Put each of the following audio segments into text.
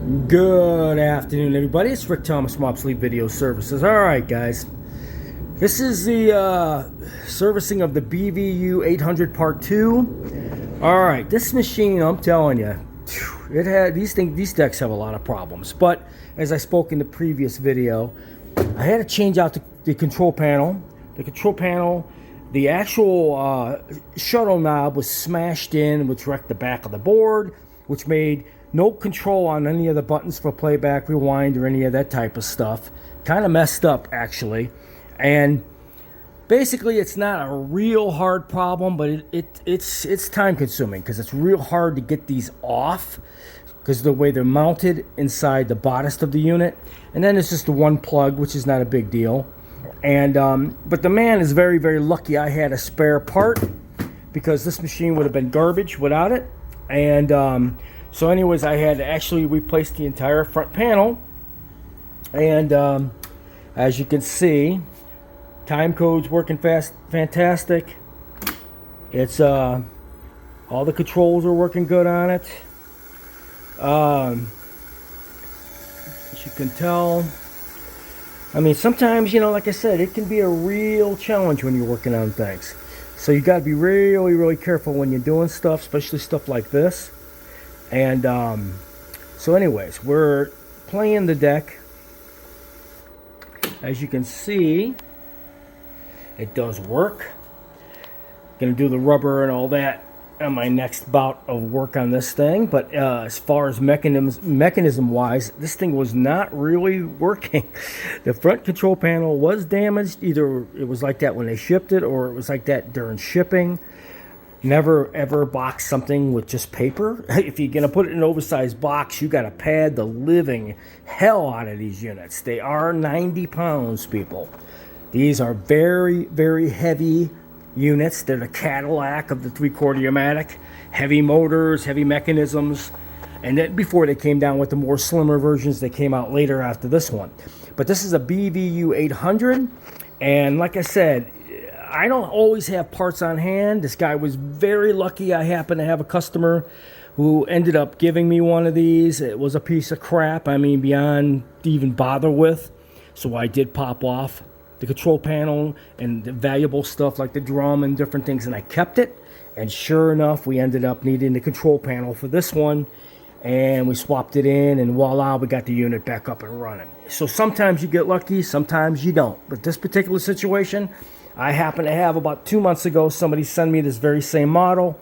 Good afternoon, everybody. It's Rick Thomas from Obsolete Video Services. Alright, guys. This is the servicing of the Bvu-800 Part 2. Alright, this machine, I'm telling you, it had these decks have a lot of problems. But, as I spoke in the previous video, I had to change out the control panel. The control panel, the actual shuttle knob was smashed in, which wrecked the back of the board, which made no control on any of the buttons for playback, rewind, or any of that type of stuff. Kind of messed up, actually. And basically, it's not a real hard problem, but it's time consuming because it's real hard to get these off because of the way they're mounted inside the bodice of the unit. And then it's just the one plug, which is not a big deal. And but the man is very, very lucky I had a spare part because this machine would have been garbage without it. And so anyways, I had to actually replace the entire front panel. And as you can see, time code's working fantastic. It's all the controls are working good on it. As you can tell, I mean, sometimes, you know, like I said, it can be a real challenge when you're working on things. So you got to be really, really careful when you're doing stuff, especially stuff like this. And so anyways, we're playing the deck. As you can see, it does work. Gonna do the rubber and all that on my next bout of work on this thing. But as far as mechanism wise, this thing was not really working. The front control panel was damaged. Either it was like that when they shipped it, or it was like that during shipping. Never ever box something with just paper. If you're gonna put it in an oversized box, you gotta pad the living hell out of these units. They are 90 pounds, people. These are very, very heavy units. They're the Cadillac of the 3/4 pneumatic. Heavy motors, heavy mechanisms. And then before they came down with the more slimmer versions, they came out later after this one. But this is a Bvu-800, and like I said, I don't always have parts on hand. This guy was very lucky. I happen to have a customer who ended up giving me one of these. It was a piece of crap. I mean, beyond to even bother with. So I did pop off the control panel and the valuable stuff like the drum and different things, and I kept it. And sure enough, we ended up needing the control panel for this one. And we swapped it in, and voila, we got the unit back up and running. So sometimes you get lucky, sometimes you don't. But this particular situation, I happen to have about 2 months ago, somebody sent me this very same model.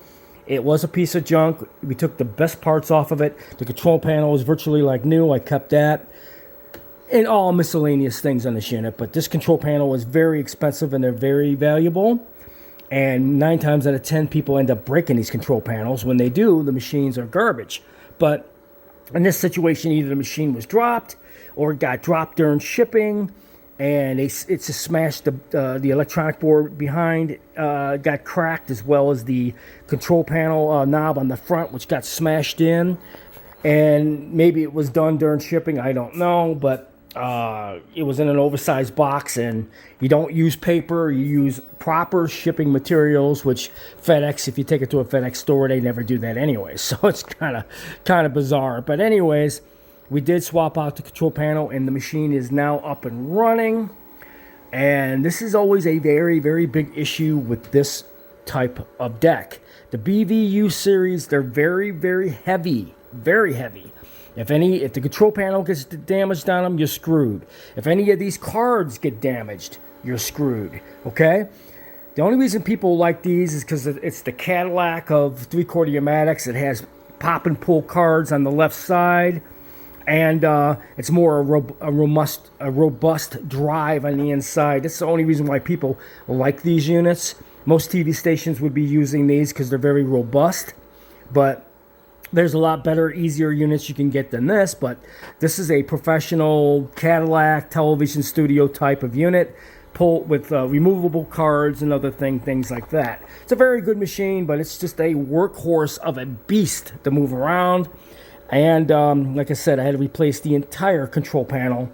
It was a piece of junk. We took the best parts off of it. The control panel was virtually like new. I kept that. And all miscellaneous things on this unit. But this control panel was very expensive, and they're very valuable. And 9 times out of 10, people end up breaking these control panels. When they do, the machines are garbage. But in this situation, either the machine was dropped or it got dropped during shipping. And it's just smashed the electronic board behind, got cracked, as well as the control panel knob on the front, which got smashed in. And maybe it was done during shipping, I don't know, but it was in an oversized box, and you don't use paper, you use proper shipping materials, which FedEx, if you take it to a FedEx store, they never do that anyway. So it's kind of bizarre. But anyways, we did swap out the control panel, and the machine is now up and running. And this is always a very, very big issue with this type of deck. The Bvu series, they're very, very heavy. Very heavy. If the control panel gets damaged on them, you're screwed. If any of these cards get damaged, you're screwed. Okay? The only reason people like these is because it's the Cadillac of 3/4 pneumatics. It has pop and pull cards on the left side. And it's more a robust drive on the inside. That's the only reason why people like these units. Most TV stations would be using these because they're very robust. But there's a lot better, easier units you can get than this. But this is a professional Cadillac television studio type of unit, with removable cards and other things like that. It's a very good machine, but it's just a workhorse of a beast to move around. And like I said, I had to replace the entire control panel.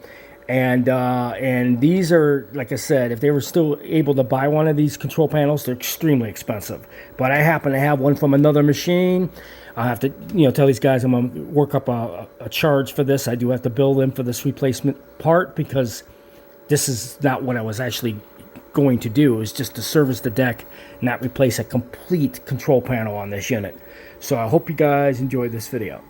And these are, like I said, if they were still able to buy one of these control panels, they're extremely expensive. But I happen to have one from another machine. I have to, tell these guys I'm gonna work up a charge for this. I do have to bill them for this replacement part because this is not what I was actually going to do. It was just to service the deck, not replace a complete control panel on this unit. So I hope you guys enjoyed this video.